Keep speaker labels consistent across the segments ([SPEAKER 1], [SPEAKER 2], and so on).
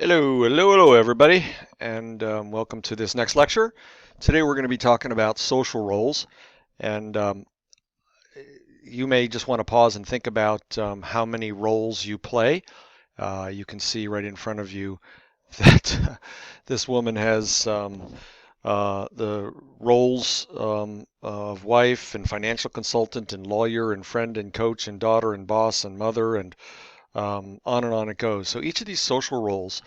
[SPEAKER 1] Hello, everybody, and welcome to this next lecture. Today we're going to be talking about social roles, and you may just want to pause and think about how many roles you play. You can see right in front of you that this woman has the roles of wife and financial consultant and lawyer and friend and coach and daughter and boss and mother and on and on it goes. So each of these social roles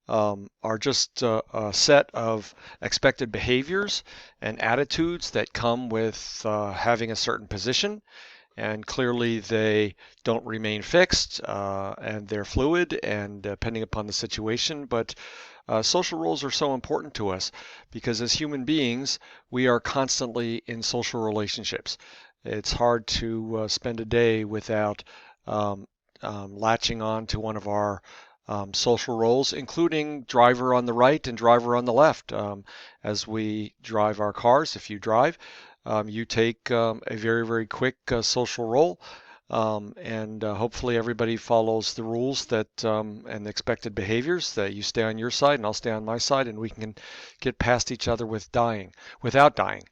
[SPEAKER 1] are just a set of expected behaviors and attitudes that come with having a certain position. And clearly, they don't remain fixed and they're fluid and depending upon the situation. But social roles are so important to us because as human beings, we are constantly in social relationships. It's hard to spend a day without um, latching on to one of our social roles, including driver on the right and driver on the left. As we drive our cars, if you drive, you take a very quick social role, and hopefully everybody follows the rules that and the expected behaviors that you stay on your side and I'll stay on my side, and we can get past each other without dying.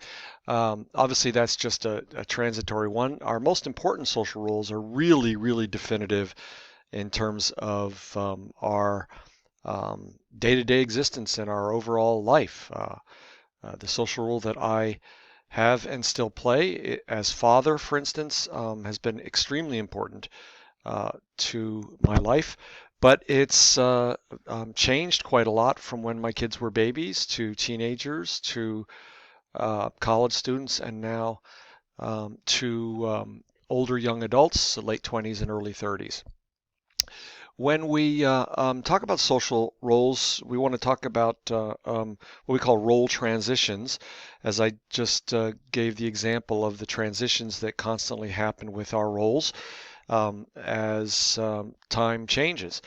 [SPEAKER 1] Obviously, that's just a transitory one. Our most important social roles are really definitive in terms of our day-to-day existence and our overall life. The social role that I have and still play as father, for instance, has been extremely important to my life. But it's changed quite a lot from when my kids were babies to teenagers to college students and now to older young adults, late 20s and early 30s. When we talk about social roles, we want to talk about what we call role transitions, as I just gave the example of the transitions that constantly happen with our roles as time changes.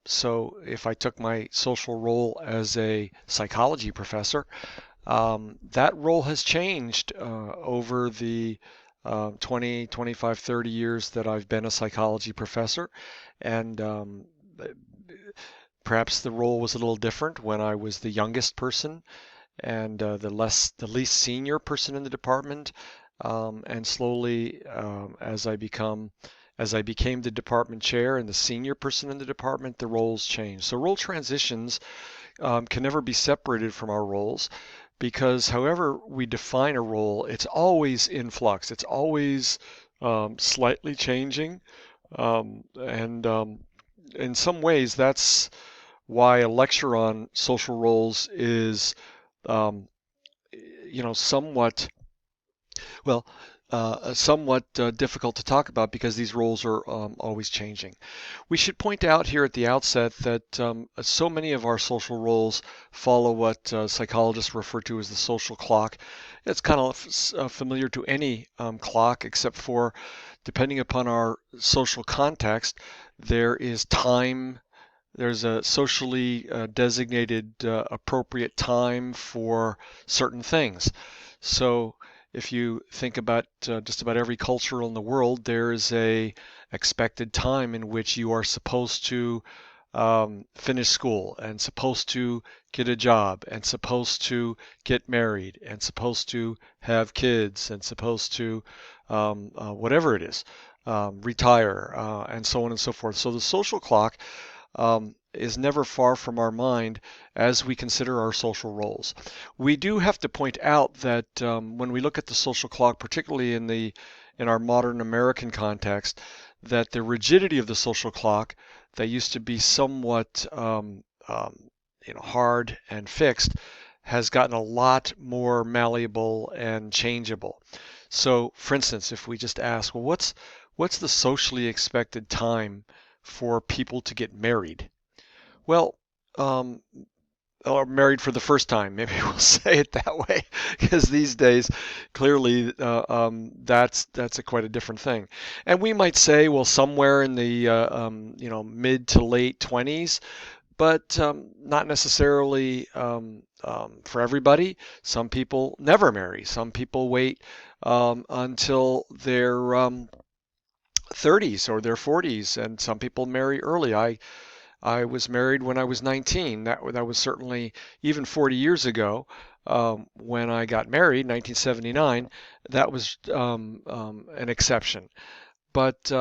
[SPEAKER 1] So if I took my social role as a psychology professor, that role has changed over the 20, 25, 30 years that I've been a psychology professor. And perhaps the role was a little different when I was the youngest person and the least senior person in the department. And slowly, as I became the department chair and the senior person in the department, the roles changed. So role transitions can never be separated from our roles because however we define a role, it's always in flux. It's always slightly changing. And in some ways, that's why a lecture on social roles is, um, somewhat well, somewhat difficult to talk about because these roles are always changing. We should point out here at the outset that so many of our social roles follow what psychologists refer to as the social clock. It's kind of familiar to any clock, except for depending upon our social context, there is time. There's a socially designated appropriate time for certain things. So if you think about just about every culture in the world, there is a expected time in which you are supposed to finish school and supposed to get a job and supposed to get married and supposed to have kids and supposed to whatever it is, retire and so on and so forth. So the social clock is never far from our mind as we consider our social roles. We do have to point out that when we look at the social clock, particularly in our modern American context, that the rigidity of the social clock that used to be somewhat hard and fixed has gotten a lot more malleable and changeable. So, for instance, if we just ask, well, what's the socially expected time for people to get married? Well, um, or married for the first time, maybe we'll say it that way, because these days, clearly, that's quite a different thing. And we might say, well, somewhere in the mid to late 20s, but not necessarily for everybody. Some people never marry. Some people wait until their 30s or their 40s, and some people marry early. I was married when I was 19. That was certainly even 40 years ago. When I got married, 1979, that was an exception. But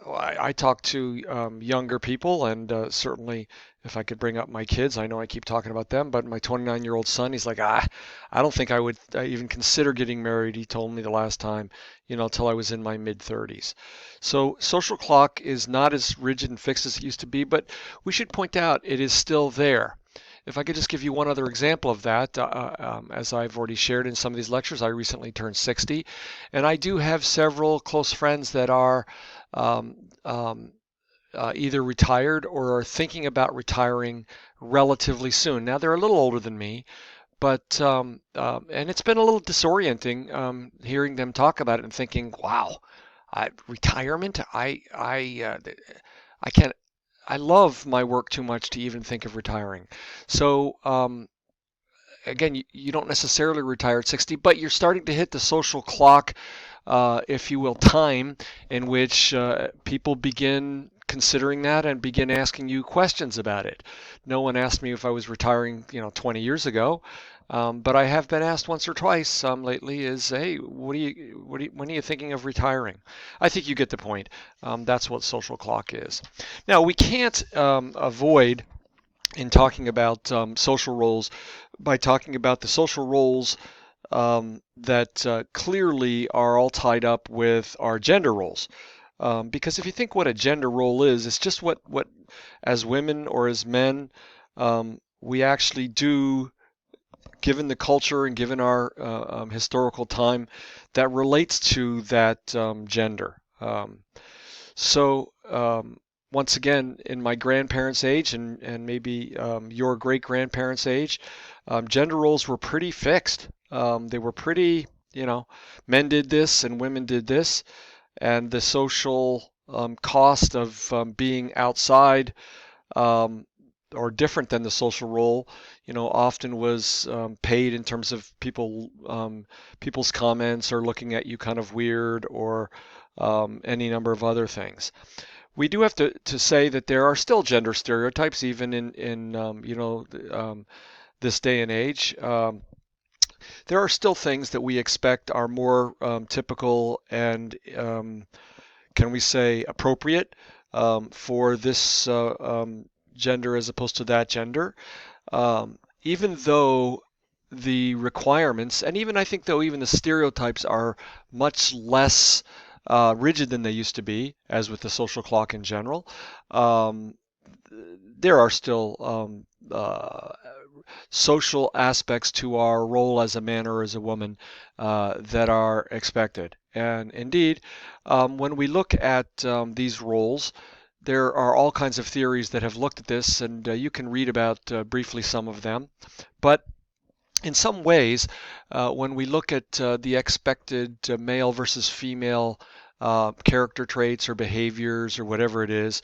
[SPEAKER 1] I talk to younger people, and certainly if I could bring up my kids, I know I keep talking about them, but my 29-year-old son, he's like, I don't think I would even consider getting married. He told me the last time, till I was in my mid 30s. So social clock is not as rigid and fixed as it used to be, but we should point out it is still there. If I could just give you one other example of that, as I've already shared in some of these lectures, I recently turned 60, and I do have several close friends that are um, um, either retired or are thinking about retiring relatively soon. Now they're a little older than me, but and it's been a little disorienting hearing them talk about it and thinking, "Wow, retirement? I can't. I love my work too much to even think of retiring." So again, you don't necessarily retire at 60, but you're starting to hit the social clock, if you will, time in which people begin considering that and begin asking you questions about it. No one asked me if I was retiring, 20 years ago, but I have been asked once or twice lately. Hey, when are you thinking of retiring? I think you get the point. That's what social clock is. Now we can't avoid in talking about social roles by talking about the social roles that clearly are all tied up with our gender roles. Because if you think what a gender role is, it's just what as women or as men we actually do, given the culture and given our historical time, that relates to that gender. So once again, in my grandparents' age and maybe your great grandparents' age, gender roles were pretty fixed. They were pretty, men did this and women did this, and the social cost of being outside um, or different than the social role, often was paid in terms of people's comments or looking at you kind of weird or any number of other things. We do have to say that there are still gender stereotypes even in this day and age. There are still things that we expect are more typical and can we say appropriate for this gender as opposed to that gender. Even though the requirements, and even I think though even the stereotypes are much less rigid than they used to be, as with the social clock in general, um, there are still social aspects to our role as a man or as a woman that are expected. And indeed, when we look at these roles, there are all kinds of theories that have looked at this, and you can read about briefly some of them. But in some ways, when we look at the expected male versus female character traits or behaviors or whatever it is,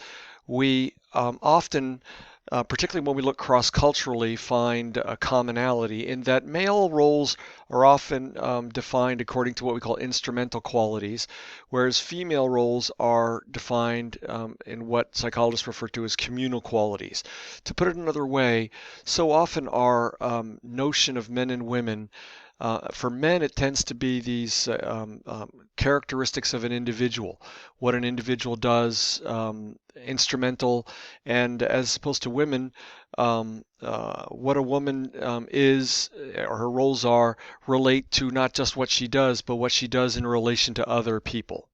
[SPEAKER 1] we often, particularly when we look cross-culturally, find a commonality in that male roles are often defined according to what we call instrumental qualities, whereas female roles are defined in what psychologists refer to as communal qualities. To put it another way, so often our notion of men and women for men, it tends to be these characteristics of an individual, what an individual does, instrumental, and as opposed to women, what a woman is or her roles are relate to not just what she does, but what she does in relation to other people.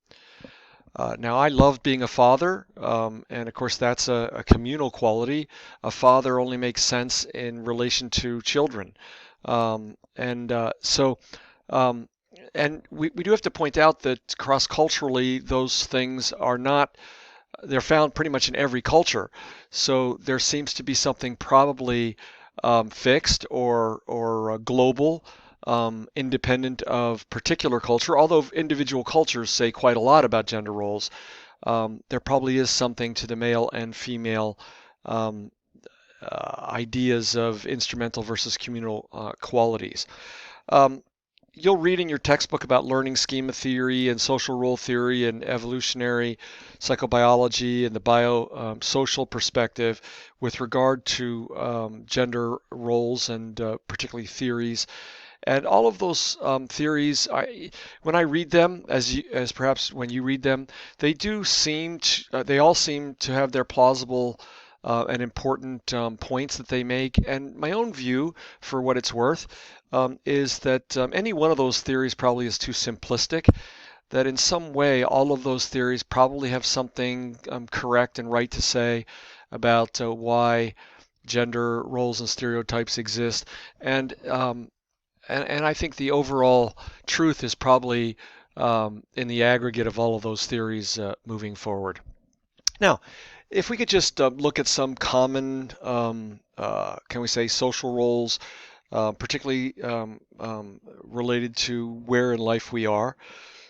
[SPEAKER 1] Now, I love being a father, and of course, that's a communal quality. A father only makes sense in relation to children. And so, and we do have to point out that cross-culturally, those things are not, they're found pretty much in every culture. So there seems to be something probably fixed or global, independent of particular culture. Although individual cultures say quite a lot about gender roles, there probably is something to the male and female um, ideas of instrumental versus communal qualities. Um, you'll read in your textbook about learning schema theory and social role theory and evolutionary psychobiology and the biosocial perspective with regard to gender roles and particularly theories. And all of those theories, when I read them, as perhaps when you read them, they all seem to have their plausible and important points that they make. And my own view, for what it's worth, is that any one of those theories probably is too simplistic. That in some way, all of those theories probably have something correct and right to say about why gender roles and stereotypes exist. And and I think the overall truth is probably in the aggregate of all of those theories moving forward. Now, if we could just look at some common, can we say, social roles, particularly related to where in life we are.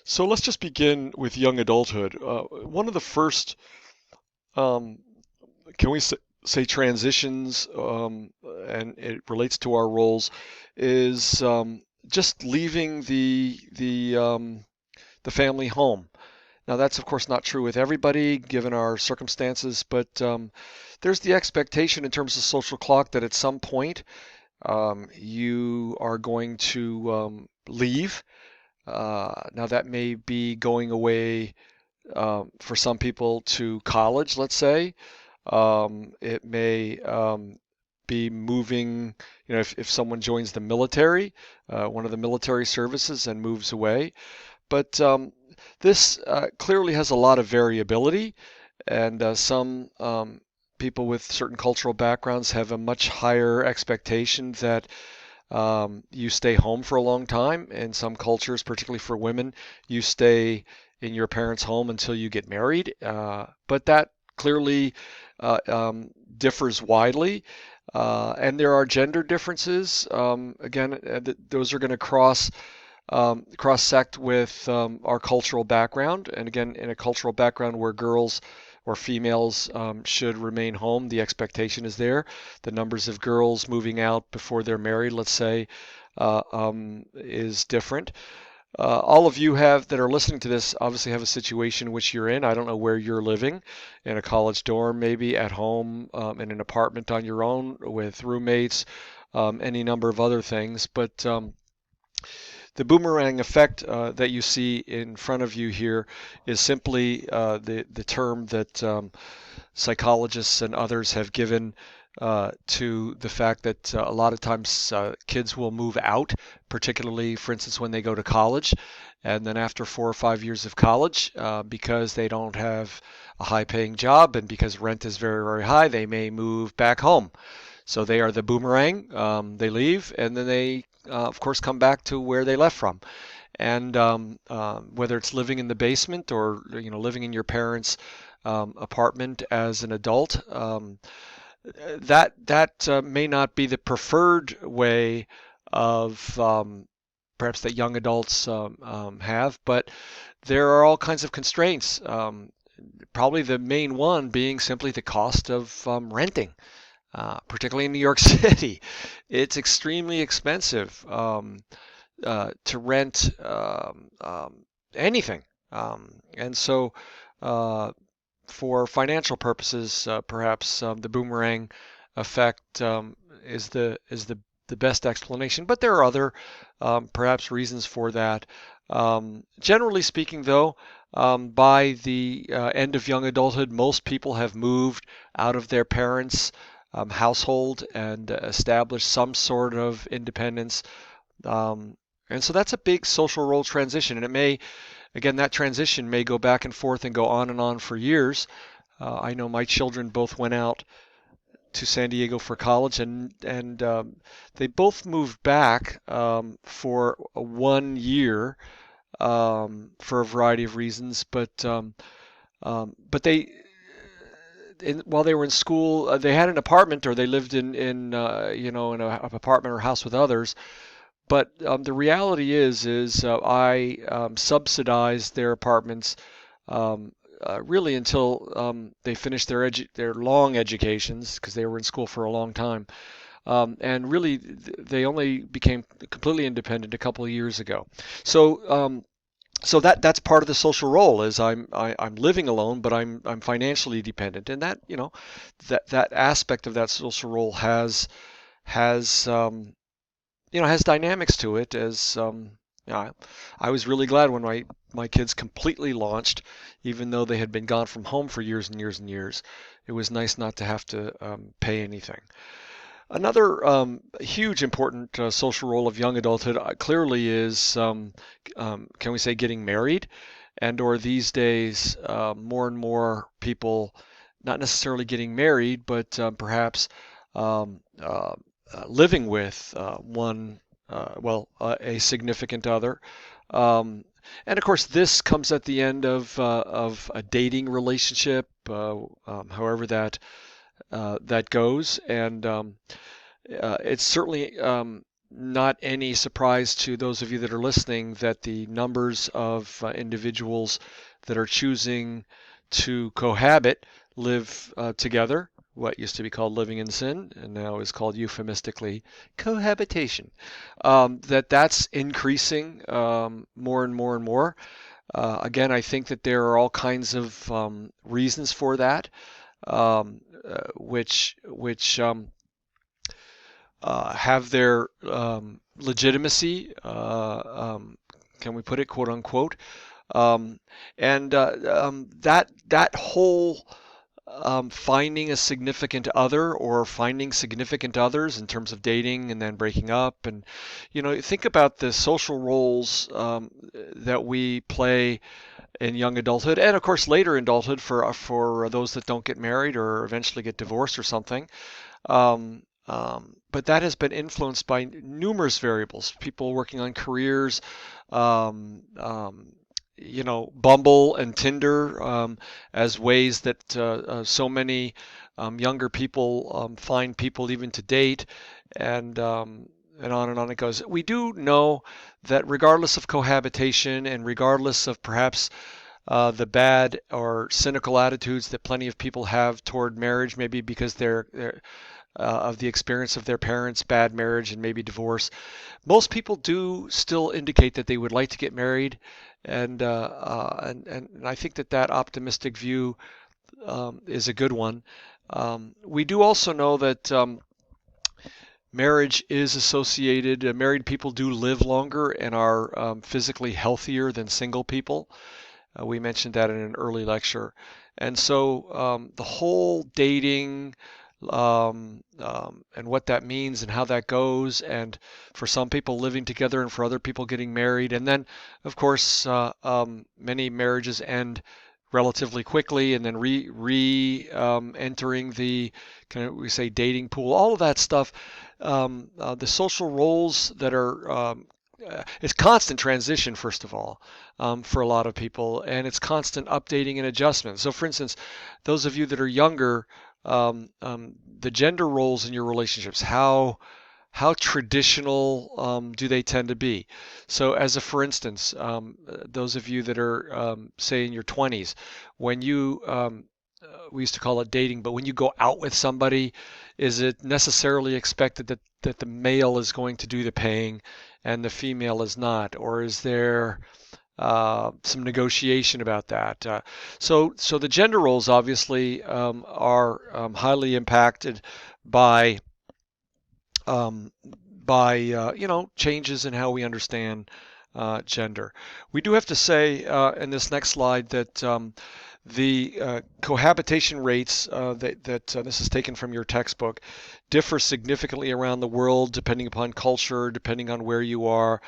[SPEAKER 1] So let's just begin with young adulthood. One of the first, um, can we say transitions, and it relates to our roles, is just leaving the family home. Now that's of course not true with everybody, given our circumstances, but there's the expectation in terms of social clock that at some point you are going to leave. Now that may be going away for some people to college, let's say. It may be moving, if someone joins the military, one of the military services and moves away. But this clearly has a lot of variability, and some people with certain cultural backgrounds have a much higher expectation that you stay home for a long time. In some cultures, particularly for women, you stay in your parents' home until you get married. But that clearly differs widely. And there are gender differences. Again, those are going to cross-sect with our cultural background. And again, in a cultural background where girls or females should remain home, the expectation is there. The numbers of girls moving out before they're married, let's say, is different. All of you that are listening to this obviously have a situation which you're in. I don't know where you're living, in a college dorm, maybe at home, in an apartment on your own with roommates, any number of other things. But the boomerang effect that you see in front of you here is simply the term that psychologists and others have given to the fact that a lot of times kids will move out, particularly, for instance, when they go to college. And then after 4 or 5 years of college, because they don't have a high-paying job and because rent is very, very high, they may move back home. So they are the boomerang. They leave, and then they, of course, come back to where they left from. And whether it's living in the basement or living in your parents' apartment as an adult, that may not be the preferred way of perhaps that young adults have, but there are all kinds of constraints. Probably the main one being simply the cost of renting. Particularly in New York City, it's extremely expensive to rent anything, and so for financial purposes, perhaps the boomerang effect is the best explanation. But there are other perhaps reasons for that. Generally speaking, though, by the end of young adulthood, most people have moved out of their parents' household and establish some sort of independence. And so that's a big social role transition. And again, that transition may go back and forth and go on and on for years. I know my children both went out to San Diego for college, and they both moved back for 1 year for a variety of reasons. But they while they were in school, they had an apartment, or they lived in in an apartment or house with others. But the reality is I subsidized their apartments really until they finished their long educations, because they were in school for a long time. and really they only became completely independent a couple of years ago. So that's part of the social role is I'm living alone, but I'm financially dependent, and that that aspect of that social role has dynamics to it. As you know, I was really glad when my kids completely launched, even though they had been gone from home for years and years and years. It was nice not to have to pay anything. Another huge important social role of young adulthood clearly is, can we say, getting married, and/or these days, more and more people not necessarily getting married, but perhaps um, uh, living with a significant other. Um, and of course, this comes at the end of a dating relationship, however that goes, and it's certainly not any surprise to those of you that are listening that the numbers of individuals that are choosing to cohabit, live together, what used to be called living in sin, and now is called euphemistically cohabitation, that's increasing more and more and more. Again, I think that there are all kinds of reasons for that, which have their legitimacy, can we put it, quote unquote, um, and that whole finding a significant other or finding significant others in terms of dating and then breaking up, and think about the social roles that we play in young adulthood, and of course later in adulthood for those that don't get married or eventually get divorced or something. But that has been influenced by numerous variables. People working on careers, um, um, Bumble and Tinder as ways that so many younger people find people even to date, and and on it goes. We do know that regardless of cohabitation and regardless of perhaps the bad or cynical attitudes that plenty of people have toward marriage, maybe because they're of the experience of their parents' bad marriage and maybe divorce. Most people do still indicate that they would like to get married, and I think that optimistic view is a good one. We do also know that marriage is associated. Married people do live longer and are physically healthier than single people. We mentioned that in an early lecture. And so the whole dating and what that means and how that goes, and for some people living together and for other people getting married. And then, of course, many marriages end relatively quickly and then entering the, kind of, we say, dating pool. All of that stuff, the social roles that are it's constant transition, first of all, for a lot of people, and it's constant updating and adjustment. So, for instance, those of you that are younger, the gender roles in your relationships, how traditional do they tend to be? So, as a for instance, those of you that are say in your 20s, when you we used to call it dating, but when you go out with somebody, is it necessarily expected that the male is going to do the paying and the female is not, or is there some negotiation about that? So the gender roles obviously are highly impacted by um, changes in how we understand gender. We do have to say in this next slide that the cohabitation rates this is taken from your textbook differ significantly around the world depending upon culture, depending on where you are.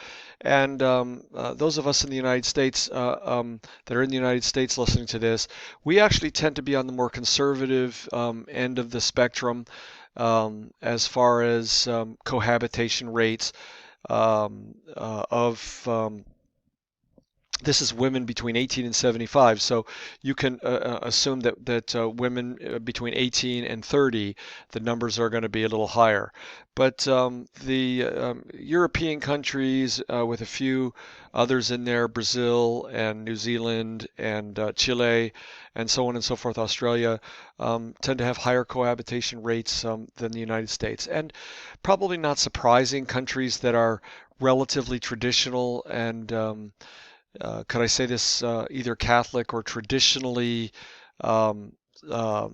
[SPEAKER 1] And those of us in the United States that are in the United States listening to this, we actually tend to be on the more conservative end of the spectrum as far as cohabitation rates of This is women between 18 and 75. So you can assume that women between 18 and 30, the numbers are going to be a little higher. But the European countries, with a few others in there, Brazil and New Zealand and Chile and so on and so forth, Australia, tend to have higher cohabitation rates than the United States. And probably not surprising, countries that are relatively traditional and could I say this, either Catholic or traditionally um,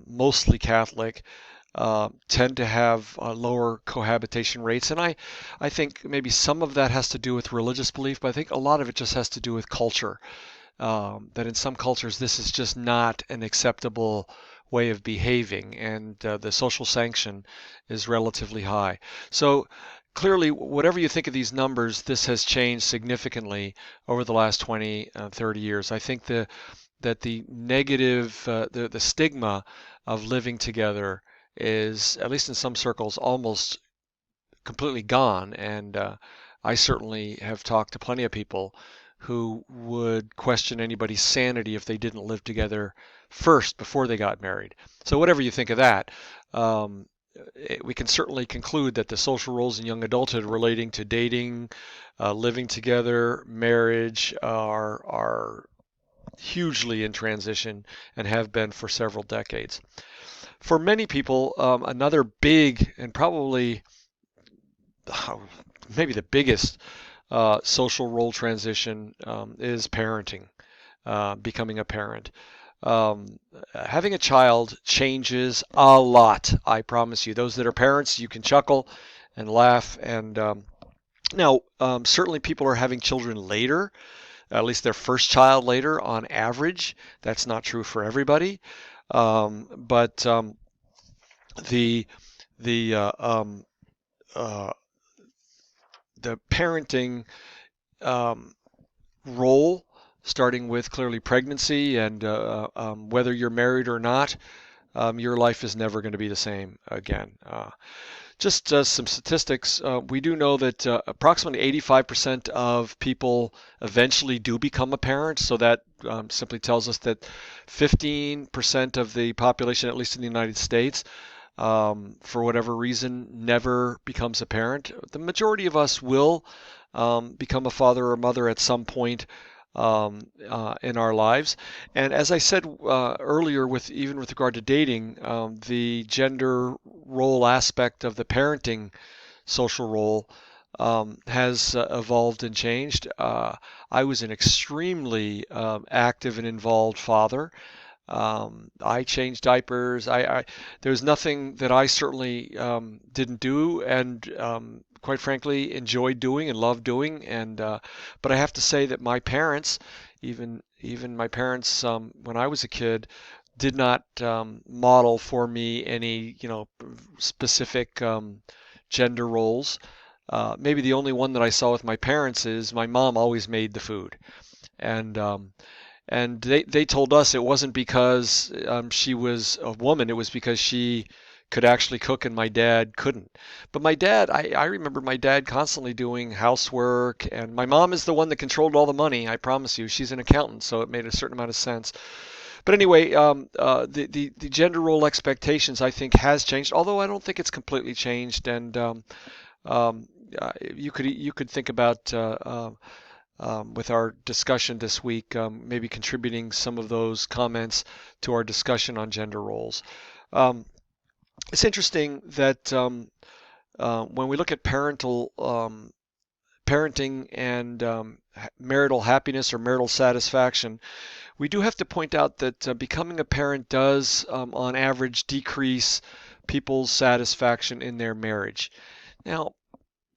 [SPEAKER 1] mostly Catholic, tend to have lower cohabitation rates. And I think maybe some of that has to do with religious belief, but I think a lot of it just has to do with culture. That in some cultures, this is just not an acceptable way of behaving, and the social sanction is relatively high. So clearly, whatever you think of these numbers, this has changed significantly over the last 20, 30 years. I think that the negative, the stigma of living together is, at least in some circles, almost completely gone. And I certainly have talked to plenty of people who would question anybody's sanity if they didn't live together first before they got married. So whatever you think of that, um, we can certainly conclude that the social roles in young adulthood relating to dating, living together, marriage are hugely in transition and have been for several decades. For many people, another big and probably maybe the biggest social role transition is parenting, becoming a parent. Having a child changes a lot, I promise you. Those that are parents, you can chuckle and laugh. And now, certainly people are having children later, at least their first child later on average. That's not true for everybody. But the the uh, um, uh, the parenting um, role, starting with clearly pregnancy and whether you're married or not, your life is never going to be the same again. Just some statistics. We do know that approximately 85% of people eventually do become a parent. So that simply tells us that 15% of the population, at least in the United States, for whatever reason, never becomes a parent. The majority of us will become a father or mother at some point in our lives. And as I said earlier, with even with regard to dating, the gender role aspect of the parenting social role has evolved and changed. I was an extremely active and involved father. I changed diapers. There's nothing that I certainly didn't do, and quite frankly enjoyed doing and loved doing. And but I have to say that my parents, even my parents when I was a kid, did not model for me any specific gender roles. Maybe the only one that I saw with my parents is my mom always made the food, and they told us it wasn't because she was a woman, it was because she could actually cook and my dad couldn't. But my dad, I remember my dad constantly doing housework, and my mom is the one that controlled all the money, I promise you. She's an accountant, so it made a certain amount of sense. But anyway, the gender role expectations, I think, has changed, although I don't think it's completely changed. And um, you could think about with our discussion this week, maybe contributing some of those comments to our discussion on gender roles. Um, it's interesting that when we look at parenting and marital happiness or marital satisfaction, we do have to point out that becoming a parent does, on average, decrease people's satisfaction in their marriage. Now,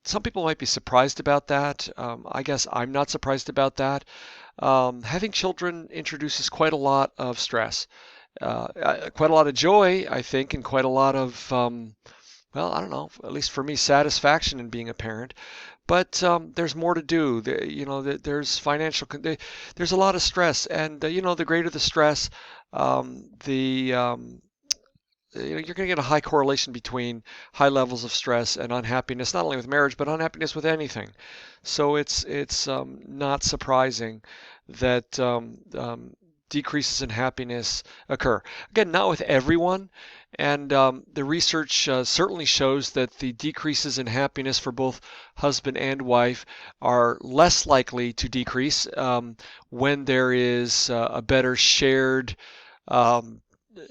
[SPEAKER 1] some people might be surprised about that. I guess I'm not surprised about that. Having children introduces quite a lot of stress, quite a lot of joy, I think, and quite a lot of, well, I don't know, at least for me, satisfaction in being a parent. But there's more to do. There's financial, there's a lot of stress, and the greater the stress, the you're going to get a high correlation between high levels of stress and unhappiness, not only with marriage, but unhappiness with anything. So it's not surprising that decreases in happiness occur. Again, not with everyone, and the research certainly shows that the decreases in happiness for both husband and wife are less likely to decrease when there is a better um,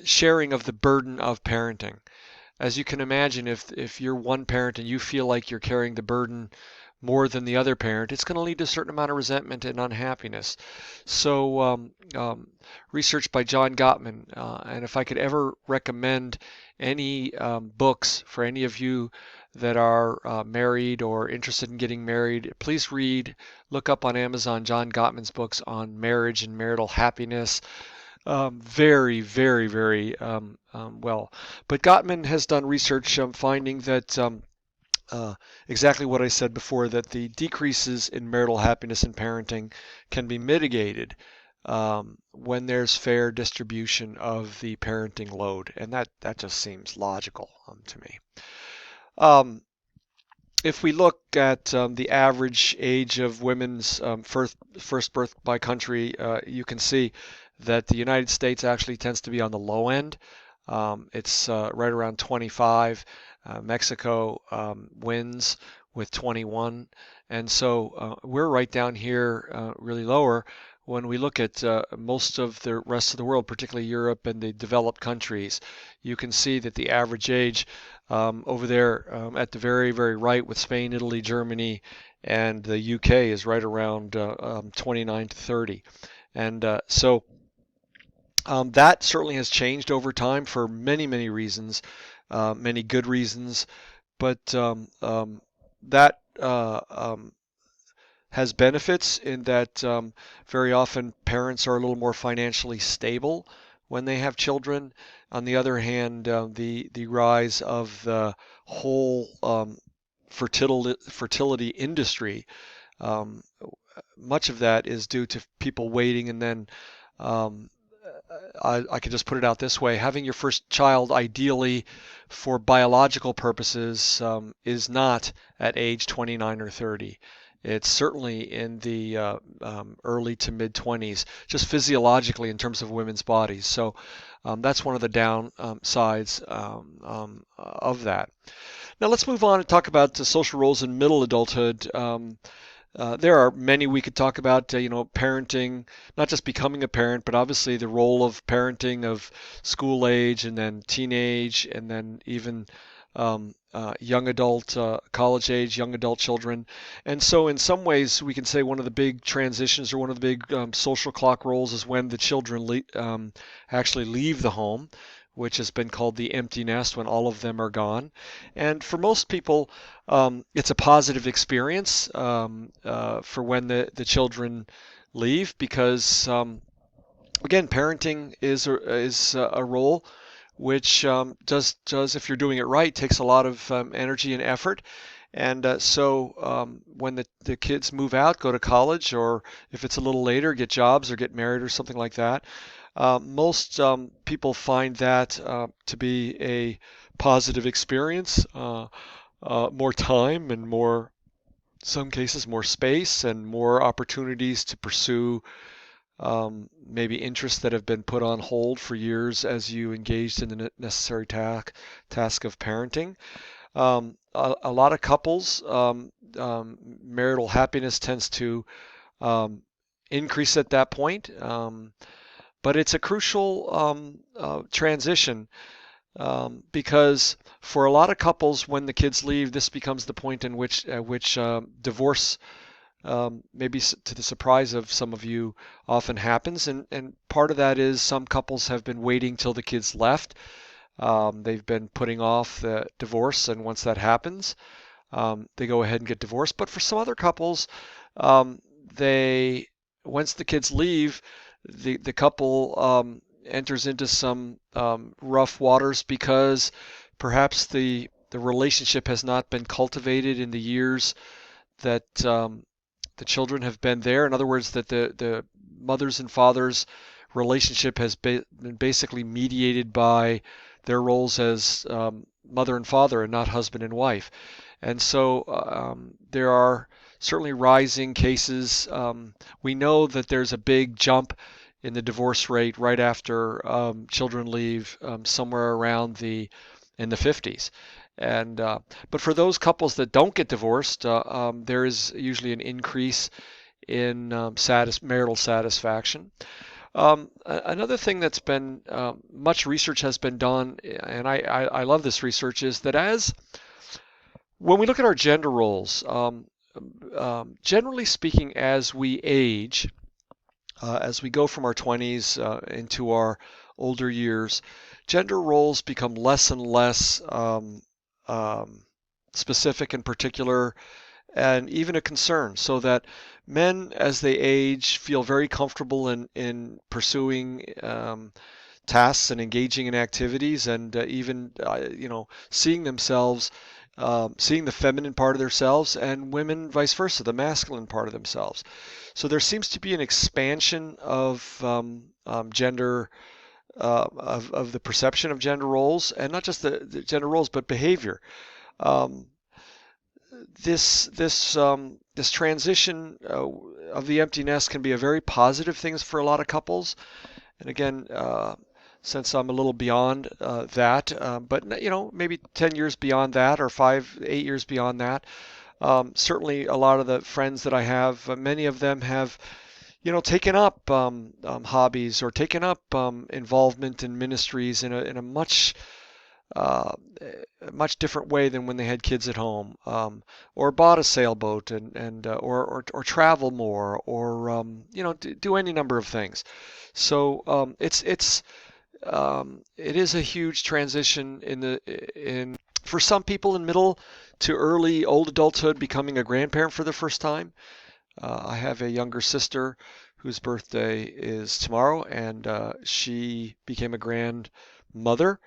[SPEAKER 1] sharing of the burden of parenting. As you can imagine, if you're one parent and you feel like you're carrying the burden more than the other parent, it's going to lead to a certain amount of resentment and unhappiness. So, research by John Gottman, and if I could ever recommend any books for any of you that are married or interested in getting married, please look up on Amazon John Gottman's books on marriage and marital happiness. Very, very, very well. But Gottman has done research finding that exactly what I said before, that the decreases in marital happiness and parenting can be mitigated when there's fair distribution of the parenting load. And that just seems logical to me. If we look at the average age of women's first birth by country, you can see that the United States actually tends to be on the low end. It's right around 25. Mexico wins with 21. And so we're right down here, really lower. When we look at most of the rest of the world, particularly Europe and the developed countries, you can see that the average age over there at the very, very right with Spain, Italy, Germany, and the UK is right around 29 to 30. And so that certainly has changed over time for many, many reasons, many good reasons, but that has benefits in that very often parents are a little more financially stable when they have children. On the other hand, the rise of the whole fertility industry, um, much of that is due to people waiting, and then um, I could just put it out this way: having your first child, ideally for biological purposes, is not at age 29 or 30. It's certainly in the early to mid 20s, just physiologically in terms of women's bodies. So that's one of the downsides of that. Now let's move on and talk about social roles in middle adulthood. There are many we could talk about, parenting, not just becoming a parent, but obviously the role of parenting of school age and then teenage and then even young adult, college age, young adult children. And so in some ways we can say one of the big transitions or one of the big social clock roles is when the children actually leave the home, which has been called the empty nest, when all of them are gone. And for most people, it's a positive experience for when the children leave, because again, parenting is a role which does, if you're doing it right, takes a lot of energy and effort. And so when the kids move out, go to college, or if it's a little later, get jobs or get married or something like that, most people find that to be a positive experience, more time and more, some cases, more space and more opportunities to pursue maybe interests that have been put on hold for years as you engaged in the necessary task of parenting. A lot of couples, marital happiness tends to increase at that point. But it's a crucial transition because for a lot of couples, when the kids leave, this becomes the point in which divorce, maybe to the surprise of some of you, often happens. And part of that is some couples have been waiting till the kids left. They've been putting off the divorce, and once that happens, they go ahead and get divorced. But for some other couples, they once the kids leave, the couple enters into some rough waters because perhaps the relationship has not been cultivated in the years that the children have been there. In other words, that the mothers and fathers relationship has been basically mediated by their roles as mother and father and not husband and wife. And so there are certainly rising cases. We know that there's a big jump in the divorce rate right after children leave, somewhere around in the 50s. And but for those couples that don't get divorced, there is usually an increase in marital satisfaction. Another thing that's been much research has been done, and I love this research, is that as when we look at our gender roles, generally speaking, as we age, as we go from our 20s into our older years, gender roles become less and less um, specific and particular, and even a concern, so that men, as they age, feel very comfortable in pursuing tasks and engaging in activities, and even seeing themselves, seeing the feminine part of themselves, and women vice versa, the masculine part of themselves. So there seems to be an expansion of gender, of the perception of gender roles, and not just the gender roles, but behavior. Um, this transition of the empty nest can be a very positive thing for a lot of couples. And again, since I'm a little beyond that, but maybe 10 years beyond that, or 5, 8 years beyond that, certainly a lot of the friends that I have, many of them have taken up hobbies, or taken up involvement in ministries in a uh, much different way than when they had kids at home, or bought a sailboat, and or travel more, or do any number of things. So it is a huge transition in for some people in middle to early old adulthood, becoming a grandparent for the first time. I have a younger sister whose birthday is tomorrow, and she became a grandmother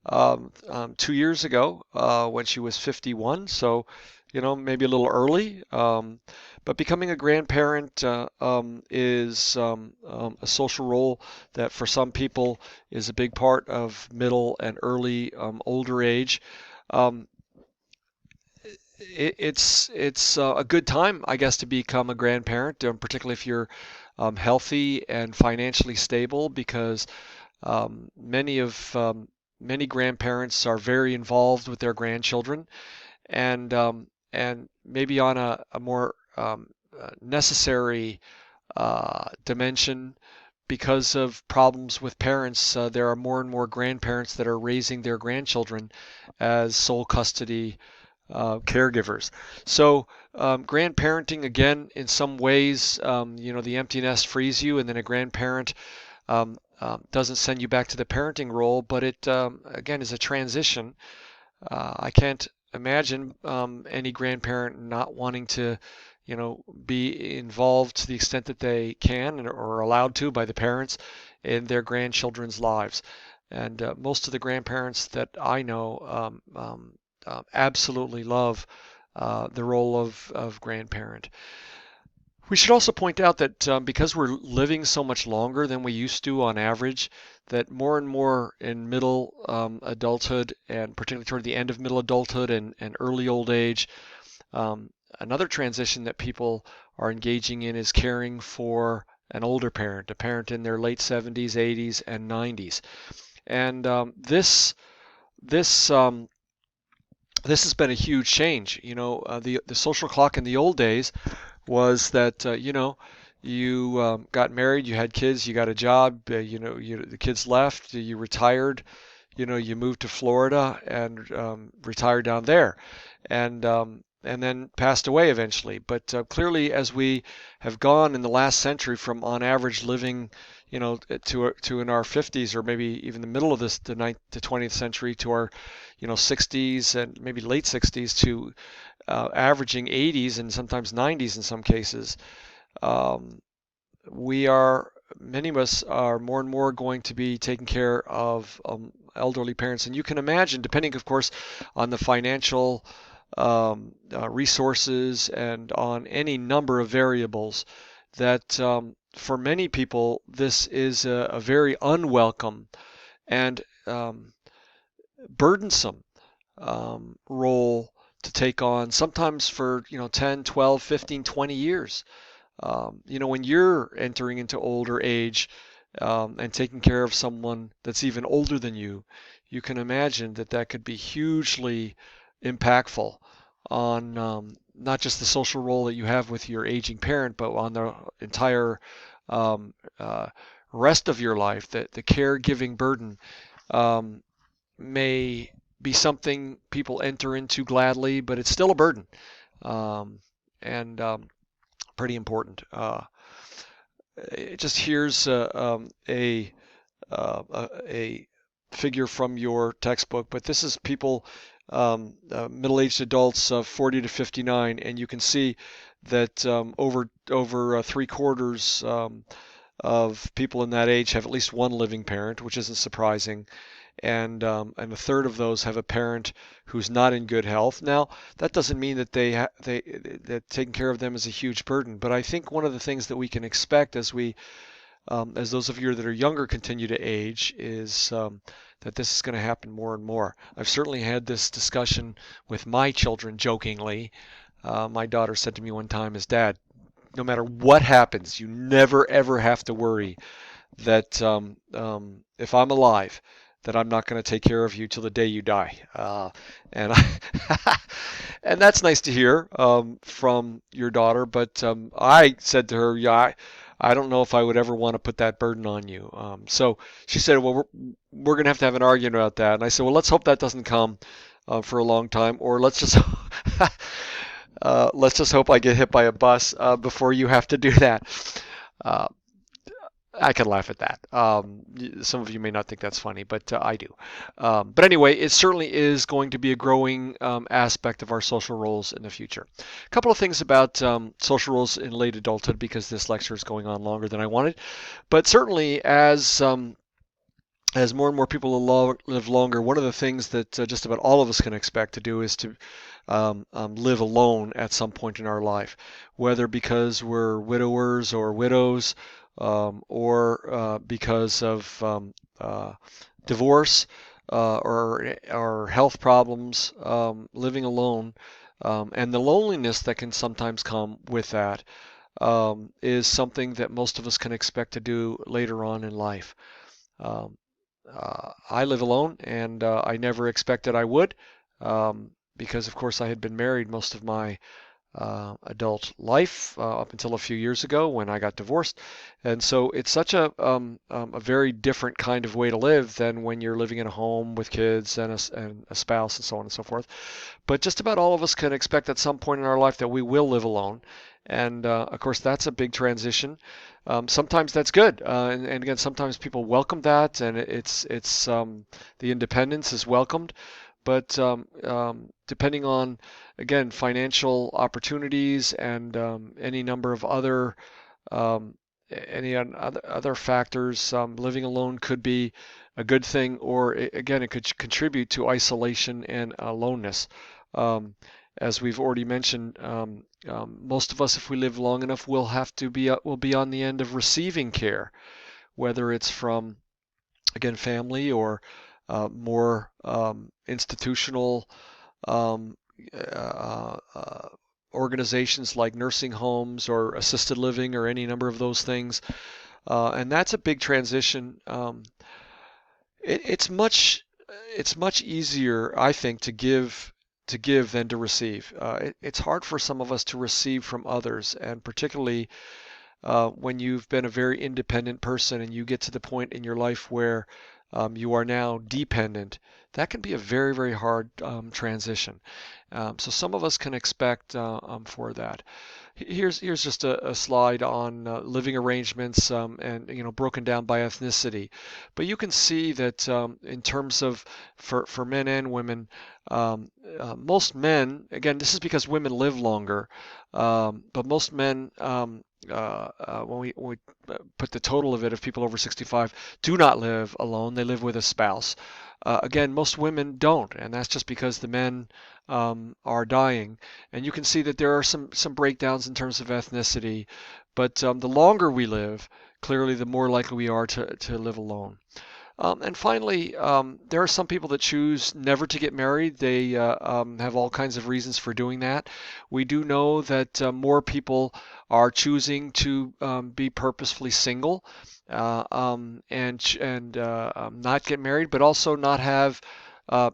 [SPEAKER 1] 2 years ago, when she was 51. So, maybe a little early. But becoming a grandparent is a social role that for some people is a big part of middle and early older age. Um, it's a good time, I guess, to become a grandparent, particularly if you're healthy and financially stable, because many grandparents are very involved with their grandchildren, and maybe on a more necessary dimension, because of problems with parents. There are more and more grandparents that are raising their grandchildren as sole custody caregivers. So grandparenting, again, in some ways, the empty nest frees you, and then a grandparent doesn't send you back to the parenting role, but it again is a transition. I can't imagine any grandparent not wanting to, be involved to the extent that they can, or are allowed to by the parents, in their grandchildren's lives. And most of the grandparents that I know absolutely love the role of grandparent. We should also point out that because we're living so much longer than we used to on average, that more and more in middle adulthood, and particularly toward the end of middle adulthood and early old age, another transition that people are engaging in is caring for an older parent, a parent in their late 70s, 80s, and 90s. And this this has been a huge change. The social clock in the old days was that you got married, you had kids, you got a job, the kids left, you retired, you moved to Florida and retired down there, and then passed away eventually. But clearly, as we have gone in the last century from on average living, to in our 50s, or maybe even the middle of the 20th century, to our 60s and maybe late 60s, to averaging 80s and sometimes 90s in some cases, um, many of us are more and more going to be taking care of elderly parents. And you can imagine, depending, of course, on the financial resources and on any number of variables, that for many people this is a very unwelcome and burdensome role to take on, sometimes for 10, 12, 15, 20 years. When you're entering into older age and taking care of someone that's even older than you can imagine that that could be hugely impactful on not just the social role that you have with your aging parent, but on the entire um, uh, rest of your life. That the caregiving burden um, may be something people enter into gladly, but it's still a burden, um, and pretty important. Just here's a figure from your textbook, but this is people, middle-aged adults of 40 to 59, and you can see that over three-quarters of people in that age have at least one living parent, which isn't surprising, and a third of those have a parent who's not in good health. Now, that doesn't mean that that taking care of them is a huge burden, but I think one of the things that we can expect as those of you that are younger continue to age is that this is going to happen more and more. I've certainly had this discussion with my children jokingly. My daughter said to me one time, as dad, no matter what happens, you never ever have to worry that if I'm alive, that I'm not going to take care of you till the day you die. And and that's nice to hear from your daughter. But I said to her, yeah, I don't know if I would ever want to put that burden on you. So she said, well, we're going to have an argument about that. And I said, well, let's hope that doesn't come for a long time, or let's just let's just hope I get hit by a bus before you have to do that. Uh, I can laugh at that. Some of you may not think that's funny, but I do. But anyway, it certainly is going to be a growing aspect of our social roles in the future. A couple of things about social roles in late adulthood, because this lecture is going on longer than I wanted. But certainly, as more and more people live longer, one of the things that just about all of us can expect to do is to live alone at some point in our life, whether because we're widowers or widows, or because of divorce or health problems, living alone, and the loneliness that can sometimes come with that is something that most of us can expect to do later on in life. Um, I live alone, and I never expected I would, because of course I had been married most of my adult life up until a few years ago when I got divorced. And so it's such a very different kind of way to live than when you're living in a home with kids and a spouse and so on and so forth. But just about all of us can expect at some point in our life that we will live alone. And of course, that's a big transition. Sometimes that's good, and again, sometimes people welcome that, and the independence is welcomed. But depending on, again, financial opportunities and any number of um, other factors, living alone could be a good thing, or again, it could contribute to isolation and aloneness. Um, as we've already mentioned, most of us, if we live long enough, will be on the end of receiving care, whether it's from, again, family or more institutional um, uh, uh, organizations like nursing homes or assisted living or any number of those things. And that's a big transition. It, it's much it's much easier, I think, to give than to receive. It's hard for some of us to receive from others, and particularly when you've been a very independent person and you get to the point in your life where you are now dependent, that can be a very, very hard transition. So some of us can expect for that. Here's just a slide on living arrangements and broken down by ethnicity. But you can see that in terms of for men and women, most men, again, this is because women live longer, but most men when we put the total of it of people over 65 do not live alone. They live with a spouse. Again, most women don't, and that's just because the men are dying. And you can see that there are some breakdowns in terms of ethnicity, but the longer we live, clearly the more likely we are to live alone. And finally, there are some people that choose never to get married. They have all kinds of reasons for doing that. We do know that more people are choosing to be purposefully single and not get married, but also not have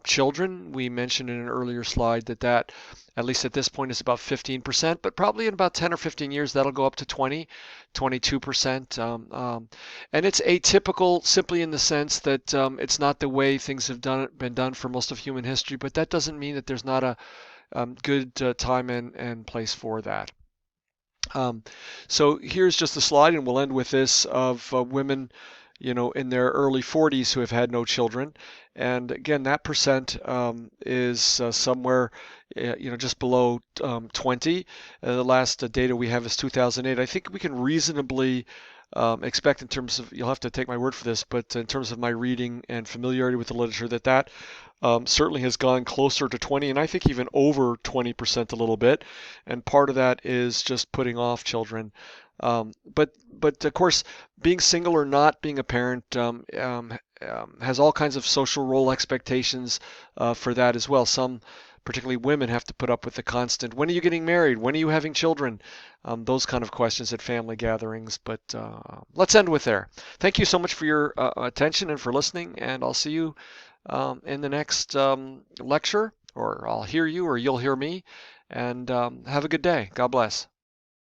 [SPEAKER 1] children. We mentioned in an earlier slide that at least at this point is about 15%, but probably in about 10 or 15 years that'll go up to 20, 22%. And it's atypical simply in the sense that it's not the way things have been done for most of human history, but that doesn't mean that there's not a good time and place for that. Um, so here's just a slide, and we'll end with this of women, in their early 40s who have had no children. And again, that percent is somewhere, just below 20. The last data we have is 2008. I think we can reasonably expect in terms of, you'll have to take my word for this, but in terms of my reading and familiarity with the literature, that certainly has gone closer to 20, and I think even over 20% a little bit. And part of that is just putting off children. But of course, being single or not being a parent has all kinds of social role expectations for that as well. Some, particularly women, have to put up with the constant, when are you getting married? When are you having children? Those kind of questions at family gatherings. But let's end with there. Thank you so much for your attention and for listening, and I'll see you in the next lecture, or I'll hear you, or you'll hear me. And have a good day. God bless.